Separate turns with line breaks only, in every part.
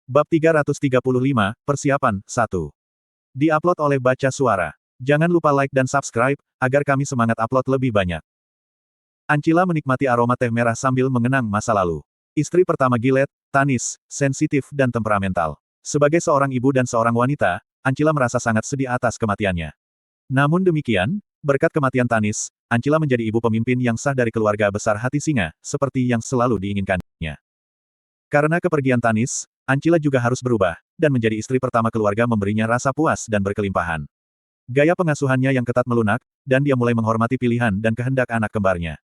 Bab 335, Persiapan, 1. Di-upload oleh Baca Suara. Jangan lupa like dan subscribe, agar kami semangat upload lebih banyak. Ancila menikmati aroma teh merah sambil mengenang masa lalu. Istri pertama Gilead, Tanis, sensitif dan temperamental. Sebagai seorang ibu dan seorang wanita, Ancila merasa sangat sedih atas kematiannya. Namun demikian, berkat kematian Tanis, Ancila menjadi ibu pemimpin yang sah dari keluarga besar hati singa, seperti yang selalu diinginkannya. Karena kepergian Tanis, Ancila juga harus berubah, dan menjadi istri pertama keluarga memberinya rasa puas dan berkelimpahan. Gaya pengasuhannya yang ketat melunak, dan dia mulai menghormati pilihan dan kehendak anak kembarnya.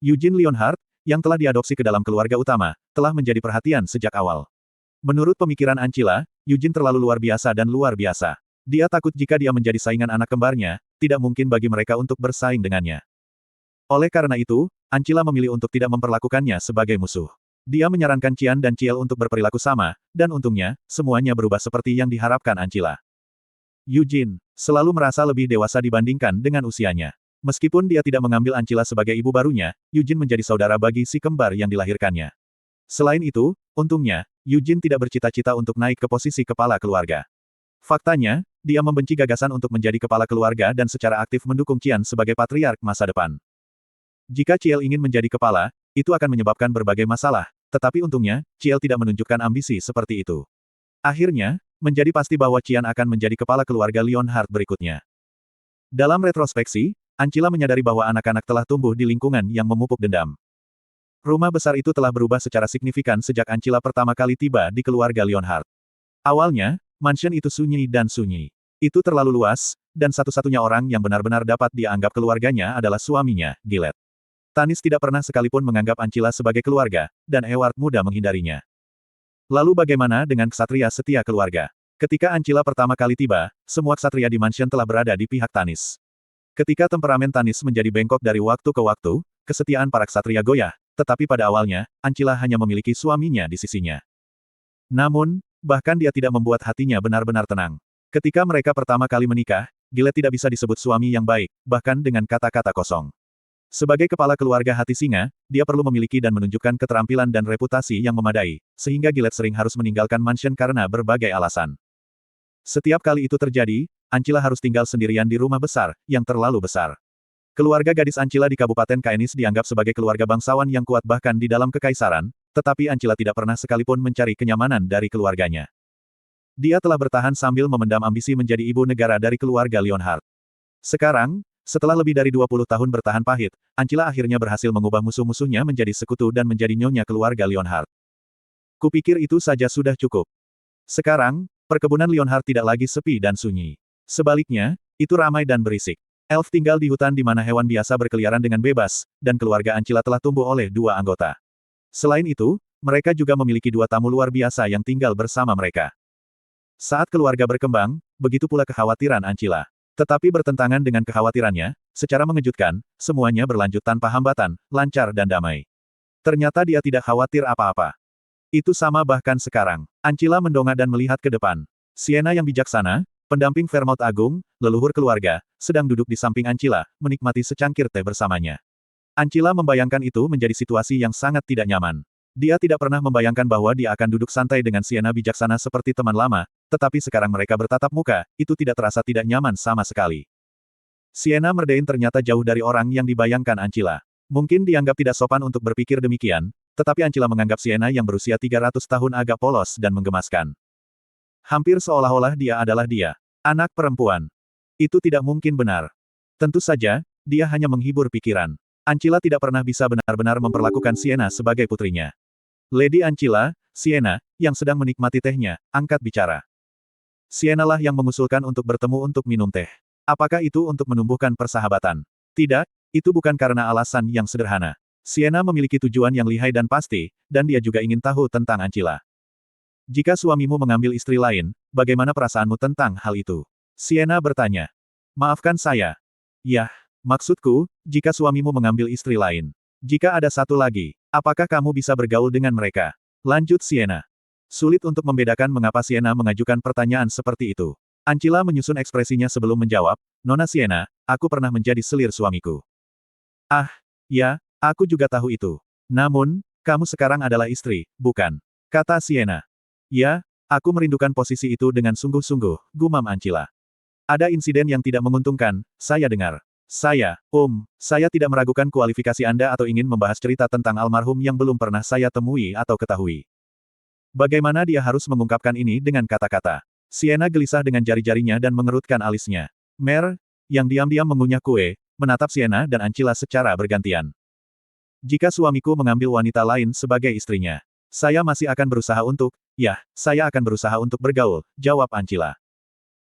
Eugene Lionheart, yang telah diadopsi ke dalam keluarga utama, telah menjadi perhatian sejak awal. Menurut pemikiran Ancila, Eugene terlalu luar biasa dan luar biasa. Dia takut jika dia menjadi saingan anak kembarnya, tidak mungkin bagi mereka untuk bersaing dengannya. Oleh karena itu, Ancila memilih untuk tidak memperlakukannya sebagai musuh. Dia menyarankan Qian dan Ciel untuk berperilaku sama, dan untungnya, semuanya berubah seperti yang diharapkan Ancila. Eugene selalu merasa lebih dewasa dibandingkan dengan usianya. Meskipun dia tidak mengambil Ancila sebagai ibu barunya, Eugene menjadi saudara bagi si kembar yang dilahirkannya. Selain itu, untungnya, Eugene tidak bercita-cita untuk naik ke posisi kepala keluarga. Faktanya, dia membenci gagasan untuk menjadi kepala keluarga dan secara aktif mendukung Qian sebagai patriark masa depan. Jika Ciel ingin menjadi kepala, itu akan menyebabkan berbagai masalah, tetapi untungnya, Ciel tidak menunjukkan ambisi seperti itu. Akhirnya, menjadi pasti bahwa Qian akan menjadi kepala keluarga Lionheart berikutnya. Dalam retrospeksi, Ancila menyadari bahwa anak-anak telah tumbuh di lingkungan yang memupuk dendam. Rumah besar itu telah berubah secara signifikan sejak Ancila pertama kali tiba di keluarga Lionheart. Awalnya, mansion itu sunyi dan sunyi. Itu terlalu luas, dan satu-satunya orang yang benar-benar dapat dia anggap keluarganya adalah suaminya, Gilead. Tanis tidak pernah sekalipun menganggap Ancila sebagai keluarga, dan Ewart mudah menghindarinya. Lalu bagaimana dengan ksatria setia keluarga? Ketika Ancila pertama kali tiba, semua ksatria di mansion telah berada di pihak Tanis. Ketika temperamen Tanis menjadi bengkok dari waktu ke waktu, kesetiaan para ksatria goyah, tetapi pada awalnya, Ancila hanya memiliki suaminya di sisinya. Namun, bahkan dia tidak membuat hatinya benar-benar tenang. Ketika mereka pertama kali menikah, Gilead tidak bisa disebut suami yang baik, bahkan dengan kata-kata kosong. Sebagai kepala keluarga hati singa, dia perlu memiliki dan menunjukkan keterampilan dan reputasi yang memadai, sehingga Gilead sering harus meninggalkan mansion karena berbagai alasan. Setiap kali itu terjadi, Ancila harus tinggal sendirian di rumah besar, yang terlalu besar. Keluarga gadis Ancila di Kabupaten Caenis dianggap sebagai keluarga bangsawan yang kuat bahkan di dalam kekaisaran, tetapi Ancila tidak pernah sekalipun mencari kenyamanan dari keluarganya. Dia telah bertahan sambil memendam ambisi menjadi ibu negara dari keluarga Lionheart. Sekarang, setelah lebih dari 20 tahun bertahan pahit, Ancila akhirnya berhasil mengubah musuh-musuhnya menjadi sekutu dan menjadi nyonya keluarga Lionheart. Kupikir itu saja sudah cukup. Sekarang, perkebunan Lionheart tidak lagi sepi dan sunyi. Sebaliknya, itu ramai dan berisik. Elf tinggal di hutan di mana hewan biasa berkeliaran dengan bebas, dan keluarga Ancila telah tumbuh oleh 2 anggota. Selain itu, mereka juga memiliki 2 tamu luar biasa yang tinggal bersama mereka. Saat keluarga berkembang, begitu pula kekhawatiran Ancila. Tetapi bertentangan dengan kekhawatirannya, secara mengejutkan, semuanya berlanjut tanpa hambatan, lancar dan damai. Ternyata dia tidak khawatir apa-apa. Itu sama bahkan sekarang. Ancila mendongak dan melihat ke depan. Sienna yang bijaksana, pendamping Vermouth Agung, leluhur keluarga, sedang duduk di samping Ancila, menikmati secangkir teh bersamanya. Ancila membayangkan itu menjadi situasi yang sangat tidak nyaman. Dia tidak pernah membayangkan bahwa dia akan duduk santai dengan Sienna bijaksana seperti teman lama, tetapi sekarang mereka bertatap muka, itu tidak terasa tidak nyaman sama sekali. Sienna Merdain ternyata jauh dari orang yang dibayangkan Ancila. Mungkin dianggap tidak sopan untuk berpikir demikian, tetapi Ancila menganggap Sienna yang berusia 300 tahun agak polos dan menggemaskan. Hampir seolah-olah dia adalah dia. Anak perempuan. Itu tidak mungkin benar. Tentu saja, dia hanya menghibur pikiran. Ancila tidak pernah bisa benar-benar memperlakukan Sienna sebagai putrinya. Lady Ancila, Sienna, yang sedang menikmati tehnya, angkat bicara. Sienna lah yang mengusulkan untuk bertemu untuk minum teh. Apakah itu untuk menumbuhkan persahabatan? Tidak, itu bukan karena alasan yang sederhana. Sienna memiliki tujuan yang lihai dan pasti, dan dia juga ingin tahu tentang Ancila. Jika suamimu mengambil istri lain, bagaimana perasaanmu tentang hal itu? Sienna bertanya. Maafkan saya. Yah, maksudku, jika suamimu mengambil istri lain. Jika ada satu lagi, apakah kamu bisa bergaul dengan mereka? Lanjut Sienna. Sulit untuk membedakan mengapa Sienna mengajukan pertanyaan seperti itu. Ancila menyusun ekspresinya sebelum menjawab, Nona Sienna, aku pernah menjadi selir suamiku. Ah, ya, aku juga tahu itu. Namun, kamu sekarang adalah istri, bukan? Kata Sienna. Ya, aku merindukan posisi itu dengan sungguh-sungguh, gumam Ancila. Ada insiden yang tidak menguntungkan, saya dengar. Saya tidak meragukan kualifikasi Anda atau ingin membahas cerita tentang almarhum yang belum pernah saya temui atau ketahui. Bagaimana dia harus mengungkapkan ini dengan kata-kata? Sienna gelisah dengan jari-jarinya dan mengerutkan alisnya. Mer, yang diam-diam mengunyah kue, menatap Sienna dan Ancila secara bergantian. Jika suamiku mengambil wanita lain sebagai istrinya, saya masih akan berusaha untuk, saya akan berusaha untuk bergaul, jawab Ancila.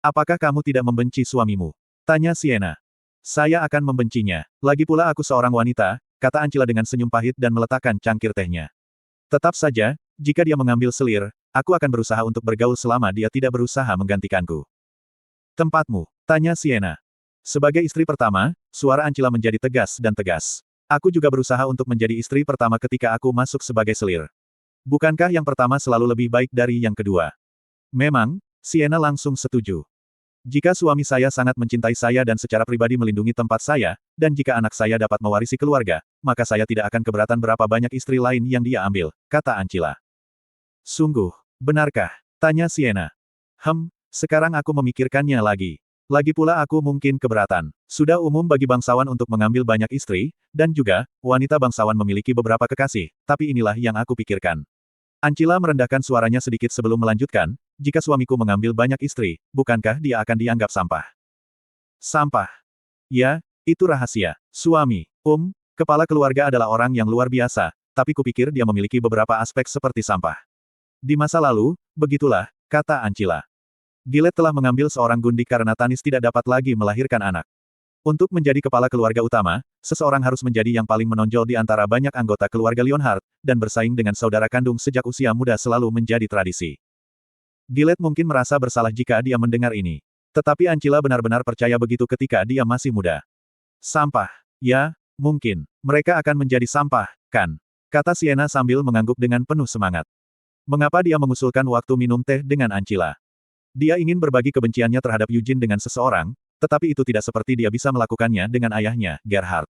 Apakah kamu tidak membenci suamimu? Tanya Sienna. Saya akan membencinya. Lagi pula aku seorang wanita, kata Ancila dengan senyum pahit dan meletakkan cangkir tehnya. Tetap saja, jika dia mengambil selir, aku akan berusaha untuk bergaul selama dia tidak berusaha menggantikanku. Tempatmu, tanya Sienna. Sebagai istri pertama, suara Ancila menjadi tegas dan tegas. Aku juga berusaha untuk menjadi istri pertama ketika aku masuk sebagai selir. Bukankah yang pertama selalu lebih baik dari yang kedua? Memang, Sienna langsung setuju. Jika suami saya sangat mencintai saya dan secara pribadi melindungi tempat saya, dan jika anak saya dapat mewarisi keluarga, maka saya tidak akan keberatan berapa banyak istri lain yang dia ambil, kata Ancila. Sungguh, benarkah? Tanya Sienna. Sekarang aku memikirkannya lagi. Lagi pula aku mungkin keberatan. Sudah umum bagi bangsawan untuk mengambil banyak istri, dan juga, wanita bangsawan memiliki beberapa kekasih, tapi inilah yang aku pikirkan. Ancila merendahkan suaranya sedikit sebelum melanjutkan, jika suamiku mengambil banyak istri, bukankah dia akan dianggap sampah? Sampah. Ya, itu rahasia. Suami, kepala keluarga adalah orang yang luar biasa, tapi kupikir dia memiliki beberapa aspek seperti sampah. Di masa lalu, begitulah, kata Ancila. Gilead telah mengambil seorang gundik karena Tanis tidak dapat lagi melahirkan anak. Untuk menjadi kepala keluarga utama, seseorang harus menjadi yang paling menonjol di antara banyak anggota keluarga Lionheart, dan bersaing dengan saudara kandung sejak usia muda selalu menjadi tradisi. Gilead mungkin merasa bersalah jika dia mendengar ini. Tetapi Ancila benar-benar percaya begitu ketika dia masih muda. Sampah. Ya, mungkin. Mereka akan menjadi sampah, kan? Kata Sienna sambil mengangguk dengan penuh semangat. Mengapa dia mengusulkan waktu minum teh dengan Ancila? Dia ingin berbagi kebenciannya terhadap Eugene dengan seseorang, tetapi itu tidak seperti dia bisa melakukannya dengan ayahnya, Gerhard.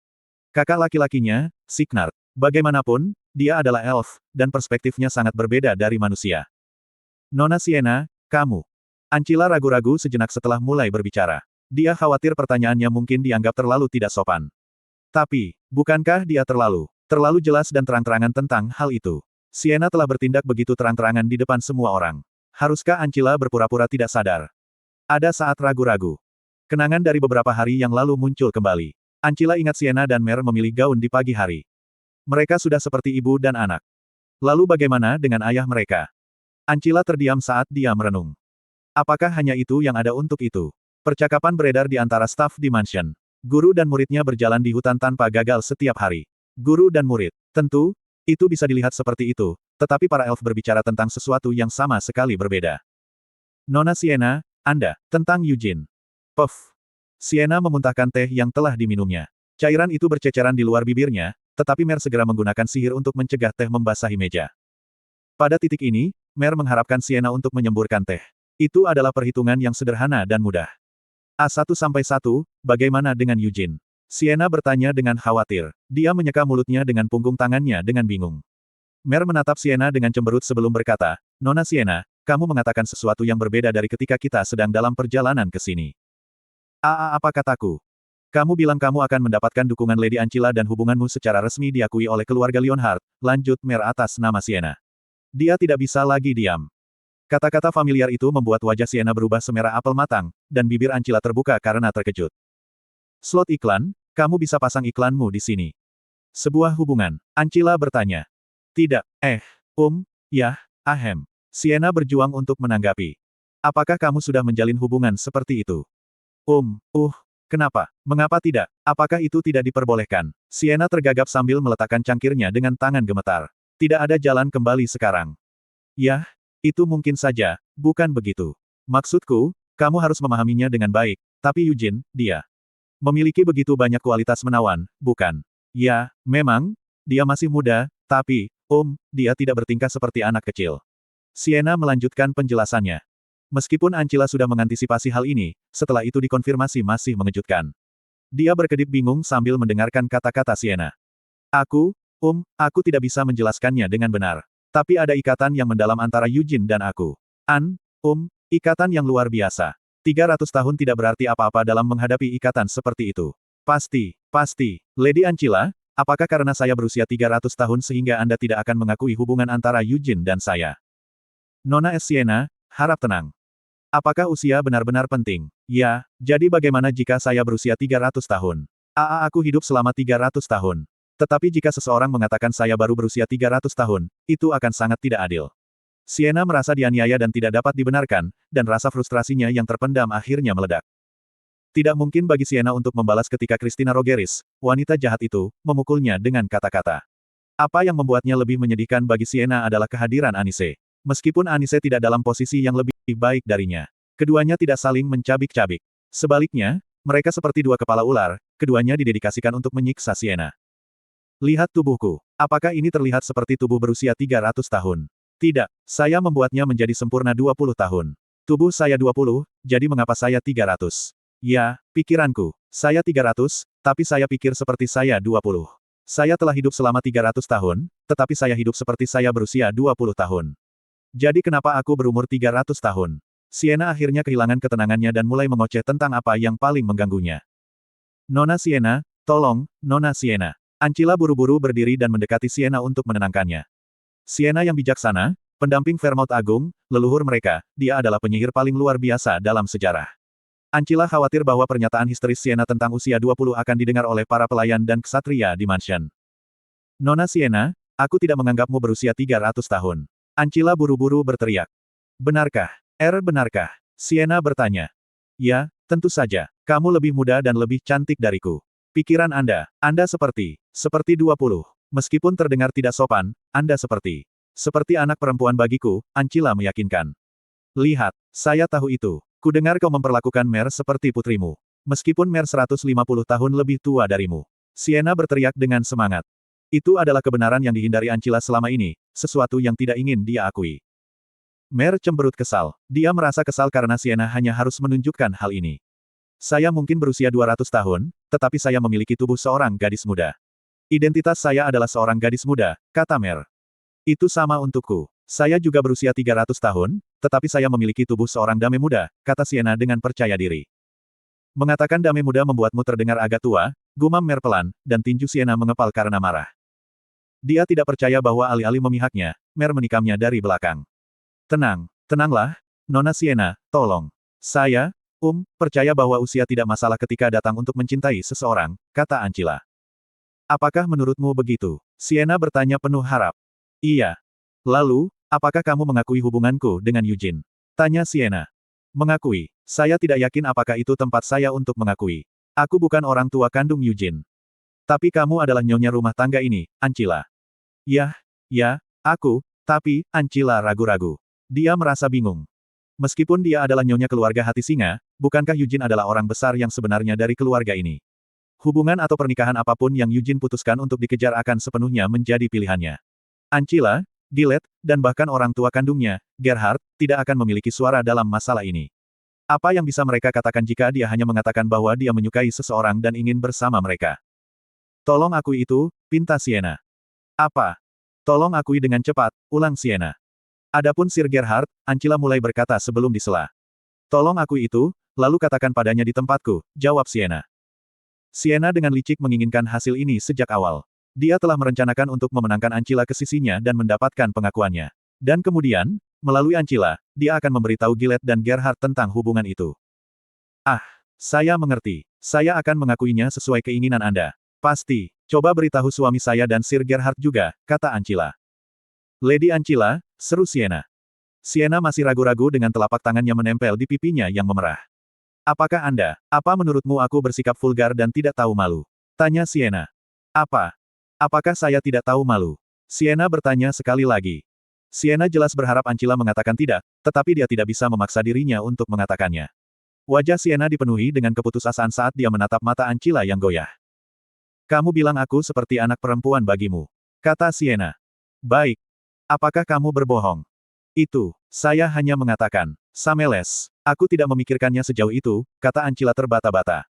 Kakak laki-lakinya, Signard. Bagaimanapun, dia adalah elf, dan perspektifnya sangat berbeda dari manusia. Nona Sienna, kamu. Ancila ragu-ragu sejenak setelah mulai berbicara. Dia khawatir pertanyaannya mungkin dianggap terlalu tidak sopan. Tapi, bukankah dia terlalu jelas dan terang-terangan tentang hal itu? Sienna telah bertindak begitu terang-terangan di depan semua orang. Haruskah Ancila berpura-pura tidak sadar? Ada saat ragu-ragu. Kenangan dari beberapa hari yang lalu muncul kembali. Ancila ingat Sienna dan Mer memilih gaun di pagi hari. Mereka sudah seperti ibu dan anak. Lalu bagaimana dengan ayah mereka? Ancila terdiam saat dia merenung. Apakah hanya itu yang ada untuk itu? Percakapan beredar di antara staf di mansion. Guru dan muridnya berjalan di hutan tanpa gagal setiap hari. Guru dan murid. Tentu, itu bisa dilihat seperti itu, tetapi para elf berbicara tentang sesuatu yang sama sekali berbeda. Nona Sienna, Anda, tentang Eugene. Puff. Sienna memuntahkan teh yang telah diminumnya. Cairan itu berceceran di luar bibirnya, tetapi Mer segera menggunakan sihir untuk mencegah teh membasahi meja. Pada titik ini, Mer mengharapkan Sienna untuk menyemburkan teh. Itu adalah perhitungan yang sederhana dan mudah. A1-1, bagaimana dengan Eugene? Sienna bertanya dengan khawatir. Dia menyeka mulutnya dengan punggung tangannya dengan bingung. Mer menatap Sienna dengan cemberut sebelum berkata, Nona Sienna, kamu mengatakan sesuatu yang berbeda dari ketika kita sedang dalam perjalanan ke sini. Apa kataku? Kamu bilang kamu akan mendapatkan dukungan Lady Ancila dan hubunganmu secara resmi diakui oleh keluarga Lionheart, lanjut Mer atas nama Sienna. Dia tidak bisa lagi diam. Kata-kata familiar itu membuat wajah Sienna berubah semerah apel matang, dan bibir Ancila terbuka karena terkejut. Slot iklan, kamu bisa pasang iklanmu di sini. Sebuah hubungan, Ancila bertanya. Tidak, ahem. Sienna berjuang untuk menanggapi. Apakah kamu sudah menjalin hubungan seperti itu? Kenapa? Mengapa tidak? Apakah itu tidak diperbolehkan? Sienna tergagap sambil meletakkan cangkirnya dengan tangan gemetar. Tidak ada jalan kembali sekarang. Yah, itu mungkin saja, bukan begitu. Maksudku, kamu harus memahaminya dengan baik, tapi Eugene, dia memiliki begitu banyak kualitas menawan, bukan? Ya, memang, dia masih muda, tapi, dia tidak bertingkah seperti anak kecil. Sienna melanjutkan penjelasannya. Meskipun Ancila sudah mengantisipasi hal ini, setelah itu dikonfirmasi masih mengejutkan. Dia berkedip bingung sambil mendengarkan kata-kata Sienna. Aku tidak bisa menjelaskannya dengan benar. Tapi ada ikatan yang mendalam antara Yujin dan aku. Ikatan yang luar biasa. 300 tahun tidak berarti apa-apa dalam menghadapi ikatan seperti itu. Pasti. Lady Ancila, apakah karena saya berusia 300 tahun sehingga Anda tidak akan mengakui hubungan antara Yujin dan saya? Nona Sienna, harap tenang. Apakah usia benar-benar penting? Ya, jadi bagaimana jika saya berusia 300 tahun? Aku hidup selama 300 tahun. Tetapi jika seseorang mengatakan saya baru berusia 300 tahun, itu akan sangat tidak adil. Sienna merasa dianiaya dan tidak dapat dibenarkan, dan rasa frustrasinya yang terpendam akhirnya meledak. Tidak mungkin bagi Sienna untuk membalas ketika Christina Rogeris, wanita jahat itu, memukulnya dengan kata-kata. Apa yang membuatnya lebih menyedihkan bagi Sienna adalah kehadiran Anise. Meskipun Anise tidak dalam posisi yang lebih baik darinya. Keduanya tidak saling mencabik-cabik. Sebaliknya, mereka seperti dua kepala ular, keduanya didedikasikan untuk menyiksa Sienna. Lihat tubuhku. Apakah ini terlihat seperti tubuh berusia 300 tahun? Tidak, saya membuatnya menjadi sempurna 20 tahun. Tubuh saya 20, jadi mengapa saya 300? Ya, pikiranku. Saya 300, tapi saya pikir seperti saya 20. Saya telah hidup selama 300 tahun, tetapi saya hidup seperti saya berusia 20 tahun. Jadi kenapa aku berumur 300 tahun? Sienna akhirnya kehilangan ketenangannya dan mulai mengoceh tentang apa yang paling mengganggunya. Nona Sienna, tolong, Nona Sienna. Ancila buru-buru berdiri dan mendekati Sienna untuk menenangkannya. Sienna yang bijaksana, pendamping Vermouth Agung, leluhur mereka, dia adalah penyihir paling luar biasa dalam sejarah. Ancila khawatir bahwa pernyataan histeris Sienna tentang usia 20 akan didengar oleh para pelayan dan ksatria di mansion. Nona Sienna, aku tidak menganggapmu berusia 300 tahun. Ancila buru-buru berteriak. Benarkah? Benarkah? Sienna bertanya. Ya, tentu saja. Kamu lebih muda dan lebih cantik dariku. Pikiran Anda seperti 20. Meskipun terdengar tidak sopan, Anda seperti anak perempuan bagiku, Ancila meyakinkan. Lihat, saya tahu itu. Kudengar kau memperlakukan Mer seperti putrimu. Meskipun Mer 150 tahun lebih tua darimu. Sienna berteriak dengan semangat. Itu adalah kebenaran yang dihindari Ancila selama ini, sesuatu yang tidak ingin dia akui. Mer cemberut kesal. Dia merasa kesal karena Sienna hanya harus menunjukkan hal ini. Saya mungkin berusia 200 tahun, tetapi saya memiliki tubuh seorang gadis muda. Identitas saya adalah seorang gadis muda, kata Mer. Itu sama untukku. Saya juga berusia 300 tahun, tetapi saya memiliki tubuh seorang dame muda, kata Sienna dengan percaya diri. Mengatakan dame muda membuatmu terdengar agak tua, gumam Mer pelan, dan tinju Sienna mengepal karena marah. Dia tidak percaya bahwa alih-alih memihaknya, Mer menikamnya dari belakang. Tenanglah, Nona Sienna, tolong. Saya, percaya bahwa usia tidak masalah ketika datang untuk mencintai seseorang, kata Ancila. Apakah menurutmu begitu? Sienna bertanya penuh harap. Iya. Lalu, apakah kamu mengakui hubunganku dengan Yujin? Tanya Sienna. Mengakui. Saya tidak yakin apakah itu tempat saya untuk mengakui. Aku bukan orang tua kandung Yujin. Tapi kamu adalah nyonya rumah tangga ini, Ancila. Ya, tapi, Ancila ragu-ragu. Dia merasa bingung. Meskipun dia adalah nyonya keluarga hati singa, bukankah Yujin adalah orang besar yang sebenarnya dari keluarga ini? Hubungan atau pernikahan apapun yang Yujin putuskan untuk dikejar akan sepenuhnya menjadi pilihannya. Ancila, Gillette, dan bahkan orang tua kandungnya, Gerhard, tidak akan memiliki suara dalam masalah ini. Apa yang bisa mereka katakan jika dia hanya mengatakan bahwa dia menyukai seseorang dan ingin bersama mereka? Tolong akui itu, pinta Sienna. Apa? Tolong akui dengan cepat, ulang Sienna. Adapun Sir Gerhard, Ancila mulai berkata sebelum disela. Tolong akui itu, lalu katakan padanya di tempatku, jawab Sienna. Sienna dengan licik menginginkan hasil ini sejak awal. Dia telah merencanakan untuk memenangkan Ancila ke sisinya dan mendapatkan pengakuannya. Dan kemudian, melalui Ancila, dia akan memberitahu Gillette dan Gerhard tentang hubungan itu. Saya mengerti. Saya akan mengakuinya sesuai keinginan Anda. Pasti. Coba beritahu suami saya dan Sir Gerhard juga, kata Ancila. Lady Ancila, seru Sienna. Sienna masih ragu-ragu dengan telapak tangannya menempel di pipinya yang memerah. Apa menurutmu aku bersikap vulgar dan tidak tahu malu? Tanya Sienna. Apakah saya tidak tahu malu? Sienna bertanya sekali lagi. Sienna jelas berharap Ancila mengatakan tidak, tetapi dia tidak bisa memaksa dirinya untuk mengatakannya. Wajah Sienna dipenuhi dengan keputusasaan saat dia menatap mata Ancila yang goyah. Kamu bilang aku seperti anak perempuan bagimu, kata Sienna. Baik. Apakah kamu berbohong? Saya hanya mengatakan. Sameles. Aku tidak memikirkannya sejauh itu, kata Ancila terbata-bata.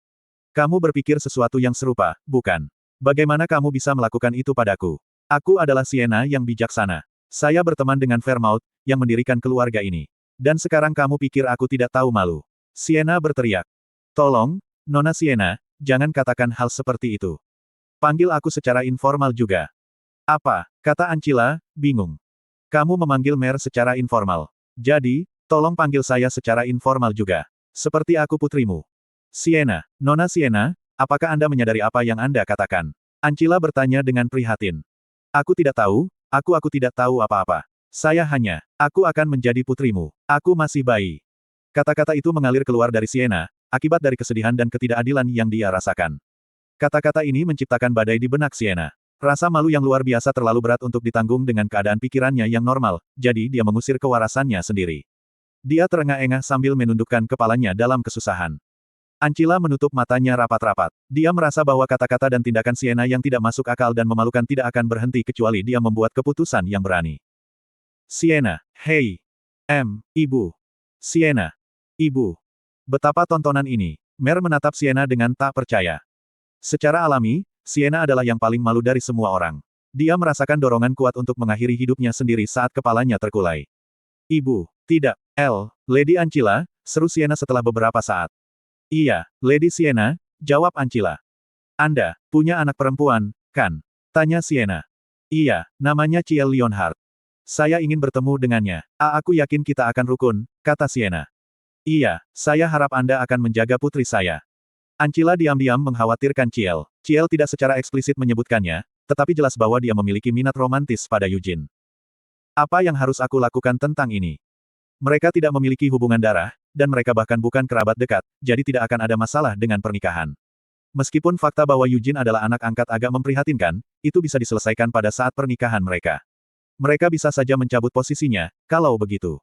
Kamu berpikir sesuatu yang serupa, bukan? Bagaimana kamu bisa melakukan itu padaku? Aku adalah Sienna yang bijaksana. Saya berteman dengan Vermouth, yang mendirikan keluarga ini. Dan sekarang kamu pikir aku tidak tahu malu. Sienna berteriak. Tolong, Nona Sienna, jangan katakan hal seperti itu. Panggil aku secara informal juga. Apa? Kata Ancila, bingung. Kamu memanggil Mer secara informal. Jadi, tolong panggil saya secara informal juga. Seperti aku putrimu. Sienna, Nona Sienna, apakah Anda menyadari apa yang Anda katakan? Ancila bertanya dengan prihatin. Aku tidak tahu, aku tidak tahu apa-apa. Aku akan menjadi putrimu. Aku masih bayi. Kata-kata itu mengalir keluar dari Sienna, akibat dari kesedihan dan ketidakadilan yang dia rasakan. Kata-kata ini menciptakan badai di benak Sienna. Rasa malu yang luar biasa terlalu berat untuk ditanggung dengan keadaan pikirannya yang normal, jadi dia mengusir kewarasannya sendiri. Dia terengah-engah sambil menundukkan kepalanya dalam kesusahan. Ancila menutup matanya rapat-rapat. Dia merasa bahwa kata-kata dan tindakan Sienna yang tidak masuk akal dan memalukan tidak akan berhenti kecuali dia membuat keputusan yang berani. Sienna, hei. Ibu. Sienna. Ibu. Betapa tontonan ini. Mer menatap Sienna dengan tak percaya. Secara alami, Sienna adalah yang paling malu dari semua orang. Dia merasakan dorongan kuat untuk mengakhiri hidupnya sendiri saat kepalanya terkulai. Ibu, tidak, Lady Ancila, seru Sienna setelah beberapa saat. Iya, Lady Sienna, jawab Ancila. Anda, punya anak perempuan, kan? Tanya Sienna. Iya, namanya Ciel Leonhardt. Saya ingin bertemu dengannya. Aku yakin kita akan rukun, kata Sienna. Iya, saya harap Anda akan menjaga putri saya. Ancila diam-diam mengkhawatirkan Ciel. Ciel tidak secara eksplisit menyebutkannya, tetapi jelas bahwa dia memiliki minat romantis pada Eugene. Apa yang harus aku lakukan tentang ini? Mereka tidak memiliki hubungan darah, dan mereka bahkan bukan kerabat dekat, jadi tidak akan ada masalah dengan pernikahan. Meskipun fakta bahwa Eugene adalah anak angkat agak memprihatinkan, itu bisa diselesaikan pada saat pernikahan mereka. Mereka bisa saja mencabut posisinya, kalau begitu.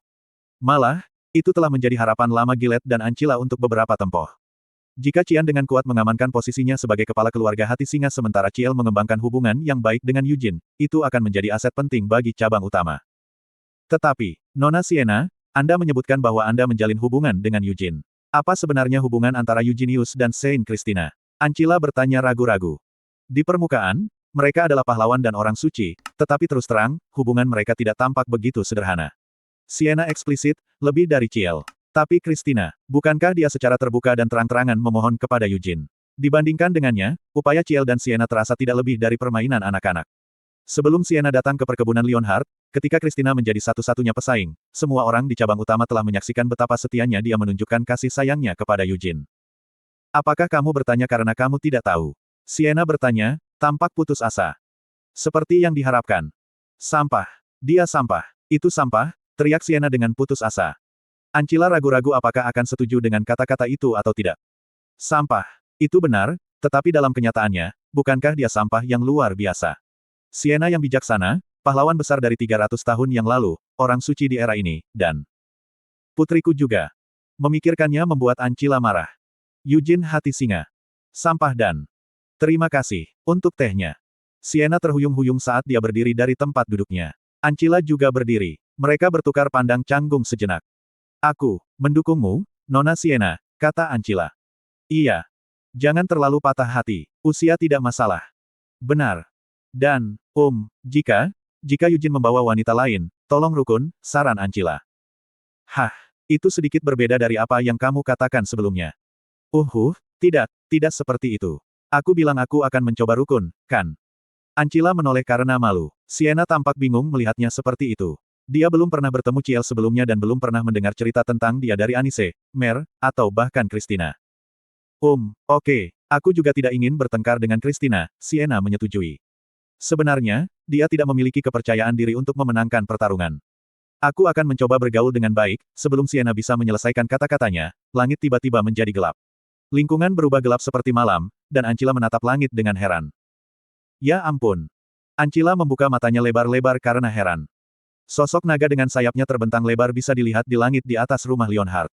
Malah, itu telah menjadi harapan lama Gillette dan Ancila untuk beberapa tempoh. Jika Qian dengan kuat mengamankan posisinya sebagai kepala keluarga hati singa sementara Ciel mengembangkan hubungan yang baik dengan Eugene, itu akan menjadi aset penting bagi cabang utama. Tetapi, Nona Sienna, Anda menyebutkan bahwa Anda menjalin hubungan dengan Eugene. Apa sebenarnya hubungan antara Eugenius dan Saint Christina? Ancila bertanya ragu-ragu. Di permukaan, mereka adalah pahlawan dan orang suci, tetapi terus terang, hubungan mereka tidak tampak begitu sederhana. Sienna eksplisit, lebih dari Ciel. Tapi Christina, bukankah dia secara terbuka dan terang-terangan memohon kepada Eugene? Dibandingkan dengannya, upaya Ciel dan Sienna terasa tidak lebih dari permainan anak-anak. Sebelum Sienna datang ke perkebunan Leonhardt, ketika Christina menjadi satu-satunya pesaing, semua orang di cabang utama telah menyaksikan betapa setianya dia menunjukkan kasih sayangnya kepada Eugene. Apakah kamu bertanya karena kamu tidak tahu? Sienna bertanya, tampak putus asa. Seperti yang diharapkan. Sampah. Dia sampah. Itu sampah, teriak Sienna dengan putus asa. Ancila ragu-ragu apakah akan setuju dengan kata-kata itu atau tidak. Sampah. Itu benar, tetapi dalam kenyataannya, bukankah dia sampah yang luar biasa? Sienna yang bijaksana, pahlawan besar dari 300 tahun yang lalu, orang suci di era ini, dan putriku juga. Memikirkannya membuat Ancila marah. Eugene hati singa. Sampah dan terima kasih untuk tehnya. Sienna terhuyung-huyung saat dia berdiri dari tempat duduknya. Ancila juga berdiri. Mereka bertukar pandang canggung sejenak. Aku mendukungmu, Nona Sienna, kata Ancila. Iya. Jangan terlalu patah hati. Usia tidak masalah. Benar. Dan, jika Eugene membawa wanita lain, tolong rukun, saran Ancila. Hah, itu sedikit berbeda dari apa yang kamu katakan sebelumnya. Tidak seperti itu. Aku bilang aku akan mencoba rukun, kan? Ancila menoleh karena malu. Sienna tampak bingung melihatnya seperti itu. Dia belum pernah bertemu Ciel sebelumnya dan belum pernah mendengar cerita tentang dia dari Anise, Mer, atau bahkan Christina. Oke, aku juga tidak ingin bertengkar dengan Christina, Sienna menyetujui. Sebenarnya, dia tidak memiliki kepercayaan diri untuk memenangkan pertarungan. Aku akan mencoba bergaul dengan baik, sebelum Sienna bisa menyelesaikan kata-katanya, langit tiba-tiba menjadi gelap. Lingkungan berubah gelap seperti malam, dan Ancila menatap langit dengan heran. Ya ampun. Ancila membuka matanya lebar-lebar karena heran. Sosok naga dengan sayapnya terbentang lebar bisa dilihat di langit di atas rumah Leonhardt.